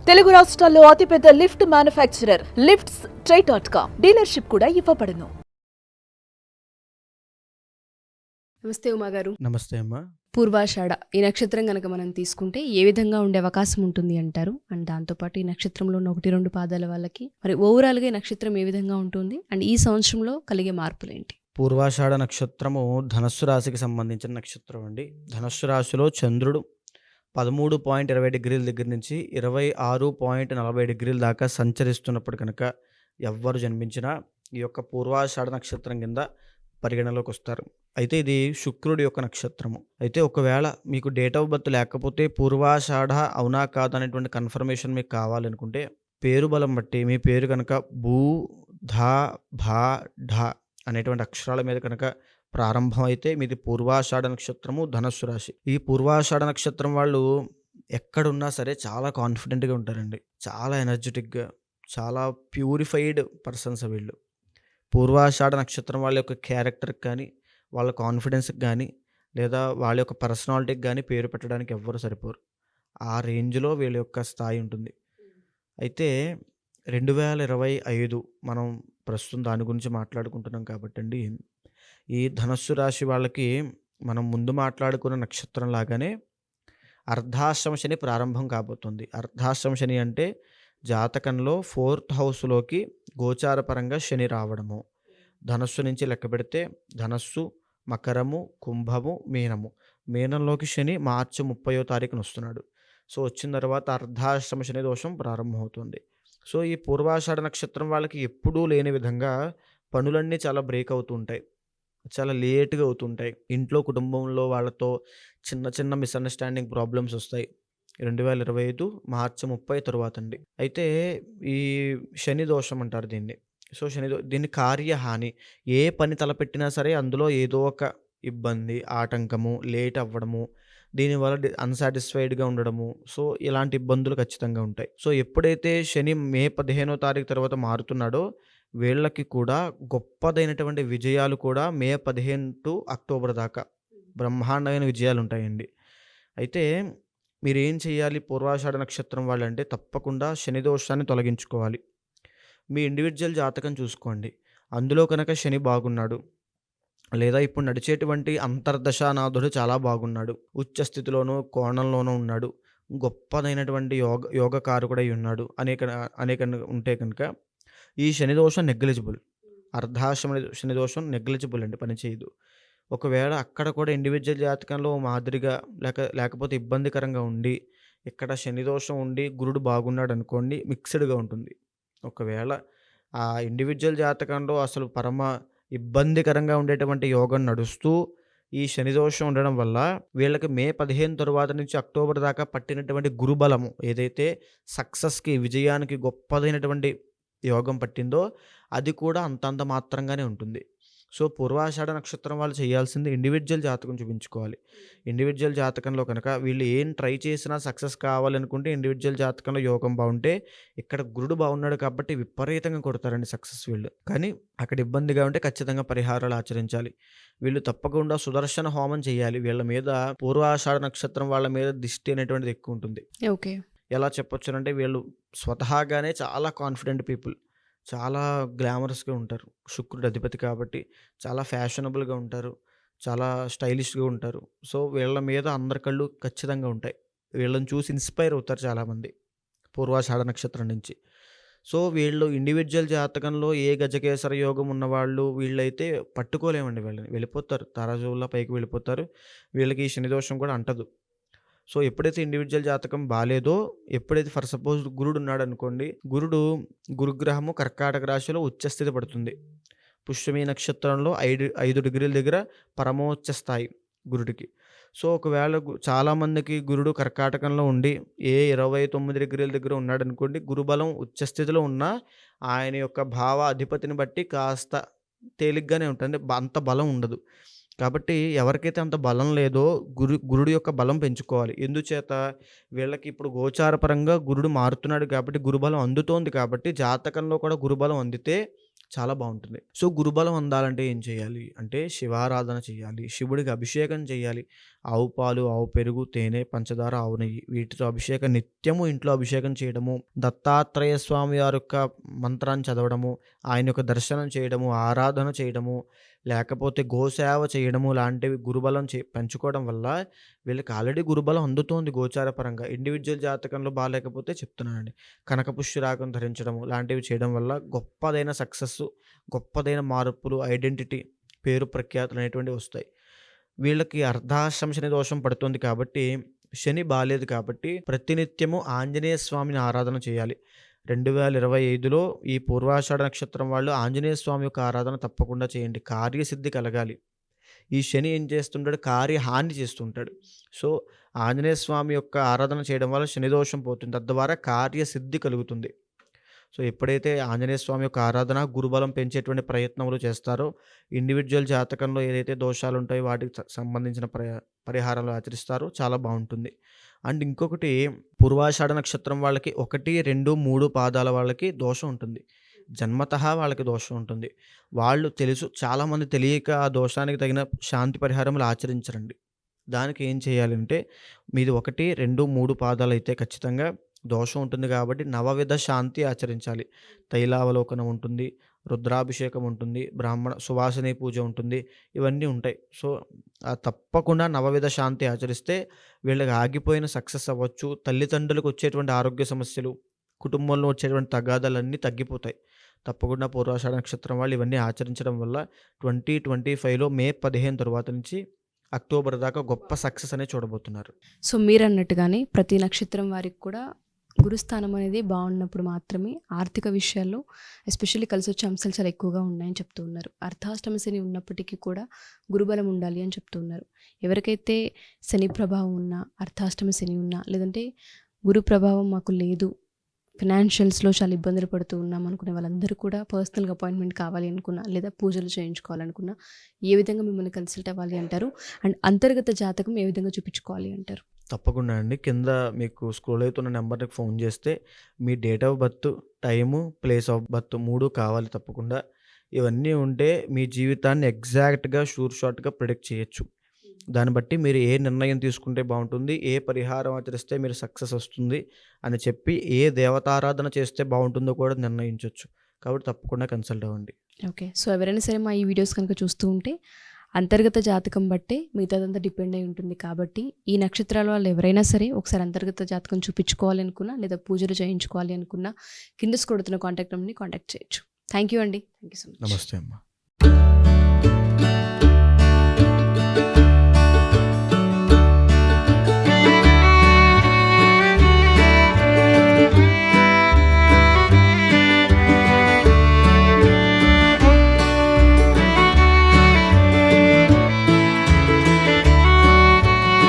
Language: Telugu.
తెలుగు రాష్ట్రాల్లో అతిపెద్ద లిఫ్ట్ మ్యానుఫ్యాక్చరర్ లిఫ్ట్స్ ట్రై.com డీలర్షిప్ కూడా ఇవ్వబడును. నమస్తే ఉమా గారు. నమస్తే అమ్మా. పూర్వాషాఢ ఈ నక్షత్రం కనుక మనం తీసుకుంటే ఏ విధంగా ఉండే అవకాశం ఉంటుంది అంటారు? అండ్ దాంతోపాటు ఈ నక్షత్రంలో ఉన్న 1-2 పాదాల వాళ్ళకి మరి ఓవరాల్గా ఈ నక్షత్రం ఏ విధంగా ఉంటుంది అండ్ ఈ సంవత్సరంలో కలిగే మార్పులేంటి? పూర్వాషాఢ నక్షత్రము ధనస్సు రాశికి సంబంధించిన నక్షత్రం అండి. ధనస్సు రాశిలో చంద్రుడు 13.20 డిగ్రీల దగ్గర నుంచి 26.40 డిగ్రీల దాకా సంచరిస్తున్నప్పుడు కనుక ఎవ్వరు జన్మించినా ఈ యొక్క పూర్వాషాఢ నక్షత్రం కింద పరిగణలోకి వస్తారు. అయితే ఇది శుక్రుడి యొక్క నక్షత్రము. అయితే ఒకవేళ మీకు డేట్ ఆఫ్ బర్త్ లేకపోతే పూర్వాషాఢ అవునా కాదు అనేటువంటి కన్ఫర్మేషన్ మీకు కావాలనుకుంటే పేరు బలం బట్టి మీ పేరు కనుక భూ ధ భా ఢ అనేటువంటి అక్షరాల మీద కనుక ప్రారంభం అయితే మీది పూర్వాషాఢ నక్షత్రము, ధనస్సు రాశి. ఈ పూర్వాషాఢ నక్షత్రం వాళ్ళు ఎక్కడున్నా సరే చాలా కాన్ఫిడెంట్గా ఉంటారండి. చాలా ఎనర్జెటిక్గా, చాలా ప్యూరిఫైడ్ పర్సన్స్ వీళ్ళు. పూర్వాషాఢ నక్షత్రం వాళ్ళ యొక్క క్యారెక్టర్కి కానీ, వాళ్ళ కాన్ఫిడెన్స్కి కానీ, లేదా వాళ్ళ యొక్క పర్సనాలిటీకి కానీ పేరు పెట్టడానికి ఎవ్వరు సరిపోరు. ఆ రేంజ్లో వీళ్ళ యొక్క స్థాయి ఉంటుంది. అయితే 2025 మనం ప్రస్తుతం దాని గురించి మాట్లాడుకుంటున్నాం కాబట్టి అండి, ఈ ధనస్సు రాశి వాళ్ళకి మనం ముందు మాట్లాడుకున్న నక్షత్రం లాగానే అర్ధాశ్రమ శని ప్రారంభం కాబోతుంది. అర్ధాశ్రమ శని అంటే జాతకంలో 4th హౌస్లోకి గోచారపరంగా శని రావడము. ధనస్సు నుంచి లెక్క పెడితే ధనస్సు, మకరము, కుంభము, మీనము. మీనంలోకి శని మార్చి 30వ తారీఖున వస్తున్నాడు. సో వచ్చిన తర్వాత అర్ధాశ్రమ శని దోషం ప్రారంభమవుతుంది. సో ఈ పూర్వాషాఢ నక్షత్రం వాళ్ళకి ఎప్పుడూ లేని విధంగా పనులన్నీ చాలా బ్రేక్ అవుతూ ఉంటాయి. చాలా లేట్గా అవుతుంటాయి. ఇంట్లో కుటుంబంలో వాళ్ళతో చిన్న చిన్న మిస్అండర్స్టాండింగ్ ప్రాబ్లమ్స్ వస్తాయి. 2025 మార్చి 30 తరువాత అండి. అయితే ఈ శని దోషం అంటారు దీన్ని. సో దీన్ని కార్యహాని. ఏ పని తలపెట్టినా సరే అందులో ఏదో ఒక ఇబ్బంది, ఆటంకము, లేట్ అవ్వడము, దీనివల్ల అన్సాటిస్ఫైడ్గా ఉండడము. సో ఇలాంటి ఇబ్బందులు ఖచ్చితంగా ఉంటాయి. సో ఎప్పుడైతే శని మే 15వ తారీఖు తర్వాత మారుతున్నాడో వీళ్ళకి కూడా గొప్పదైనటువంటి విజయాలు కూడా మే 15 టు అక్టోబర్ దాకా బ్రహ్మాండమైన విజయాలు ఉంటాయండి. అయితే మీరేం చేయాలి పూర్వాషాఢ నక్షత్రం వాళ్ళంటే తప్పకుండా శని దోషాన్ని తొలగించుకోవాలి. మీ ఇండివిజువల్ జాతకం చూసుకోండి. అందులో కనుక శని బాగున్నాడు, లేదా ఇప్పుడు నడిచేటువంటి అంతర్దశానాథుడు చాలా బాగున్నాడు, ఉచ్చ స్థితిలోనూ కోణంలోనూ ఉన్నాడు, గొప్పదైనటువంటి యోగకారకుడై ఉన్నాడు అనేక ఉంటే కనుక ఈ శని దోషం నెగ్లిజిబుల్. అర్ధాశ్రమ శని దోషం నెగ్లిజిబుల్ అండి, పనిచేయదు. ఒకవేళ అక్కడ కూడా ఇండివిజువల్ జాతకంలో మాదిరిగా లేకపోతే ఇబ్బందికరంగా ఉండి ఇక్కడ శని దోషం ఉండి గురుడు బాగున్నాడు అనుకోండి, మిక్స్డ్గా ఉంటుంది. ఒకవేళ ఆ ఇండివిజువల్ జాతకంలో అసలు పరమ ఇబ్బందికరంగా ఉండేటువంటి యోగం నడుస్తూ ఈ శని దోషం ఉండడం వల్ల వీళ్ళకి మే 15 తరువాత నుంచి అక్టోబర్ దాకా పట్టినటువంటి గురుబలము ఏదైతే సక్సెస్కి, విజయానికి గొప్పదైనటువంటి యోగం పట్టిందో అది కూడా అంతంత మాత్రంగానే ఉంటుంది. సో పూర్వాషాఢ నక్షత్రం వాళ్ళు చేయాల్సింది ఇండివిజువల్ జాతకం చూపించుకోవాలి. ఇండివిజువల్ జాతకంలో కనుక వీళ్ళు ఏం ట్రై చేసినా సక్సెస్ కావాలనుకుంటే ఇండివిజువల్ జాతకంలో యోగం బాగుంటే, ఇక్కడ గురుడు బాగున్నాడు కాబట్టి విపరీతంగా కొడతారండి సక్సెస్ వీళ్ళు. కానీ అక్కడ ఇబ్బందిగా ఉంటే ఖచ్చితంగా పరిహారాలు ఆచరించాలి. వీళ్ళు తప్పకుండా సుదర్శన హోమం చేయాలి. వీళ్ళ మీద పూర్వాషాఢ నక్షత్రం వాళ్ళ మీద దిష్టి అనేటువంటిది ఎక్కువ ఉంటుంది. ఓకే. ఎలా చెప్పొచ్చునంటే వీళ్ళు స్వతహాగానే చాలా కాన్ఫిడెంట్ పీపుల్, చాలా గ్లామరస్గా ఉంటారు. శుక్రుడు అధిపతి కాబట్టి చాలా ఫ్యాషనబుల్గా ఉంటారు, చాలా స్టైలిష్గా ఉంటారు. సో వీళ్ళ మీద అందరి కళ్ళు ఖచ్చితంగా ఉంటాయి. వీళ్ళని చూసి ఇన్స్పైర్ అవుతారు చాలామంది పూర్వాషాఢ నక్షత్రం నుంచి. సో వీళ్ళు ఇండివిజువల్ జాతకంలో ఏ గజకేసర యోగం ఉన్నవాళ్ళు వీళ్ళైతే పట్టుకోలేమండి. వీళ్ళని వెళ్ళిపోతారు, తారాజువుల్లో పైకి వెళ్ళిపోతారు. వీళ్ళకి ఈ శని దోషం కూడా అంటదు. సో ఎప్పుడైతే ఇండివిజువల్ జాతకం బాగాలేదో, ఎప్పుడైతే ఫర్ సపోజ్ గురుడు ఉన్నాడు అనుకోండి, గురుగ్రహము కర్కాటక రాశిలో ఉచ్చస్థితి పడుతుంది. పుష్యమి నక్షత్రంలో 5 డిగ్రీల దగ్గర పరమోచ్చ స్థాయి గురుడికి. సో ఒకవేళ చాలామందికి గురుడు కర్కాటకంలో ఉండి 29 డిగ్రీల దగ్గర ఉన్నాడు అనుకోండి, గురుబలం ఉచ్చస్థితిలో ఉన్నా ఆయన యొక్క భావ అధిపతిని బట్టి కాస్త తేలిగ్గానే ఉంటుంది, అంత బలం ఉండదు. కాబట్టి ఎవరికైతే అంత బలం లేదో గురుడు యొక్క బలం పెంచుకోవాలి. ఎందుచేత వీళ్ళకి ఇప్పుడు గోచారపరంగా గురుడు మారుతున్నాడు కాబట్టి గురుబలం అందుతోంది కాబట్టి జాతకంలో కూడా గురుబలం అందితే చాలా బాగుంటుంది. సో గురుబలం అందాలంటే ఏం చేయాలి అంటే శివారాధన చేయాలి, శివుడికి అభిషేకం చేయాలి. ఆవు పాలు, ఆవు పెరుగు, తేనె, పంచదార, ఆవు నెయ్యి వీటితో అభిషేకం నిత్యము ఇంట్లో అభిషేకం చేయడము, దత్తాత్రేయ స్వామి వారి యొక్క మంత్రాన్ని చదవడము, ఆయన యొక్క దర్శనం చేయడము, ఆరాధన చేయడము, లేకపోతే గోసేవ చేయడము లాంటివి గురుబలం పెంచుకోవడం వల్ల వీళ్ళకి ఆల్రెడీ గురుబలం అందుతోంది గోచార పరంగా. ఇండివిజువల్ జాతకంలో బాగాలేకపోతే చెప్తున్నానండి. కనకపుష్యరాగం ధరించడము లాంటివి చేయడం వల్ల గొప్పదైన సక్సెస్, గొప్పదైన మార్పులు, ఐడెంటిటీ, పేరు ప్రఖ్యాతులు అనేటువంటివి వస్తాయి. వీళ్ళకి అర్ధాష్టమ శని దోషం పడుతుంది కాబట్టి, శని బాలేదు కాబట్టి ప్రతినిత్యము ఆంజనేయ స్వామిని ఆరాధన చేయాలి. 2025లో ఈ పూర్వాషాఢ నక్షత్రం వాళ్ళు ఆంజనేయ స్వామి యొక్క ఆరాధన తప్పకుండా చేయండి. కార్యసిద్ధి కలగాలి. ఈ శని ఏం చేస్తుంటాడు, కార్యహాని చేస్తుంటాడు. సో ఆంజనేయ స్వామి యొక్క ఆరాధన చేయడం వల్ల శని దోషం పోతుంది, తద్వారా కార్యసిద్ధి కలుగుతుంది. సో ఎప్పుడైతే ఆంజనేయ స్వామి యొక్క ఆరాధన, గురుబలం పెంచేటువంటి ప్రయత్నములు చేస్తారో, ఇండివిజువల్ జాతకంలో ఏదైతే దోషాలు ఉంటాయో వాటికి సంబంధించిన పరిహారాలు ఆచరిస్తారో చాలా బాగుంటుంది. అండ్ ఇంకొకటి, పూర్వాషాఢ నక్షత్రం వాళ్ళకి 1, 2, 3 పాదాల వాళ్ళకి దోషం ఉంటుంది. జన్మతః వాళ్ళకి దోషం ఉంటుంది. వాళ్ళు చాలామంది తెలియక ఆ దోషానికి తగిన శాంతి పరిహారములు ఆచరించరండి. దానికి ఏం చేయాలంటే, మీది 1, 2, 3 పాదాలు అయితే ఖచ్చితంగా దోషం ఉంటుంది కాబట్టి నవవిధ శాంతి ఆచరించాలి. తైలావలోకనం ఉంటుంది, రుద్రాభిషేకం ఉంటుంది, బ్రాహ్మణ సువాసిని పూజ ఉంటుంది, ఇవన్నీ ఉంటాయి. సో తప్పకుండా నవవిధ శాంతి ఆచరిస్తే వీళ్ళకి ఆగిపోయిన సక్సెస్ అవ్వచ్చు. తల్లిదండ్రులకు వచ్చేటువంటి ఆరోగ్య సమస్యలు, కుటుంబంలో వచ్చేటువంటి తగాదాలన్నీ తగ్గిపోతాయి. తప్పకుండా పూర్వాషాఢ నక్షత్రం వాళ్ళు ఇవన్నీ ఆచరించడం వల్ల 2025లో మే 15 తర్వాత నుంచి అక్టోబర్ దాకా గొప్ప సక్సెస్ అనేది చూడబోతున్నారు. సో మీరు అన్నట్టుగానే ప్రతి నక్షత్రం వారికి కూడా గురుస్థానం అనేది బాగున్నప్పుడు మాత్రమే ఆర్థిక విషయాల్లో ఎస్పెషల్లీ కలిసి వచ్చే అంశాలు చాలా ఎక్కువగా ఉన్నాయని చెప్తూ ఉన్నారు. అర్ధాష్టమ శని ఉన్నప్పటికీ కూడా గురుబలం ఉండాలి అని చెప్తూ ఉన్నారు. ఎవరికైతే శని ప్రభావం ఉన్నా, అర్ధాష్టమ శని ఉన్నా, లేదంటే గురు ప్రభావం మాకు లేదు, ఫినాన్షియల్స్లో చాలా ఇబ్బందులు పడుతూ ఉన్నాం అనుకునే వాళ్ళందరూ కూడా పర్సనల్గా అపాయింట్మెంట్ కావాలి అనుకున్నా, లేదా పూజలు చేయించుకోవాలనుకున్నా ఏ విధంగా మిమ్మల్ని కన్సల్ట్ అవ్వాలి అంటారు? అండ్ అంతర్గత జాతకం ఏ విధంగా చూపించుకోవాలి అంటారు? తప్పకుండా అండి. కింద మీకు స్క్రోల్ అవుతున్న నెంబర్కి ఫోన్ చేస్తే మీ date of birth, time, place of birth 3 కావాలి తప్పకుండా. ఇవన్నీ ఉంటే మీ జీవితాన్ని ఎగ్జాక్ట్గా షార్ట్గా ప్రిడిక్ట్ చేయొచ్చు. దాన్ని బట్టి మీరు ఏ నిర్ణయం తీసుకుంటే బాగుంటుంది, ఏ పరిహారం ఆచరిస్తే మీరు సక్సెస్ వస్తుంది అని చెప్పి, ఏ దేవతారాధన చేస్తే బాగుంటుందో కూడా నిర్ణయించవచ్చు. కాబట్టి తప్పకుండా కన్సల్ట్ అవ్వండి. ఓకే. సో ఎవరైనా సరే మా ఈ వీడియోస్ కనుక చూస్తూ ఉంటే అంతర్గత జాతకం బట్టే మిగతాదంతా డిపెండ్ అయి ఉంటుంది. కాబట్టి ఈ నక్షత్రాల వాళ్ళు ఎవరైనా సరే ఒకసారి అంతర్గత జాతకం చూపించుకోవాలి అనుకున్నా, లేదా పూజలు చేయించుకోవాలి అనుకున్నా కింద స్క్రోల్ అవుతున్న కాంటాక్ట్ నెంబర్ని కాంటాక్ట్ చేయొచ్చు. థ్యాంక్ యూ అండి. Thank you so much. నమస్తే అమ్మా.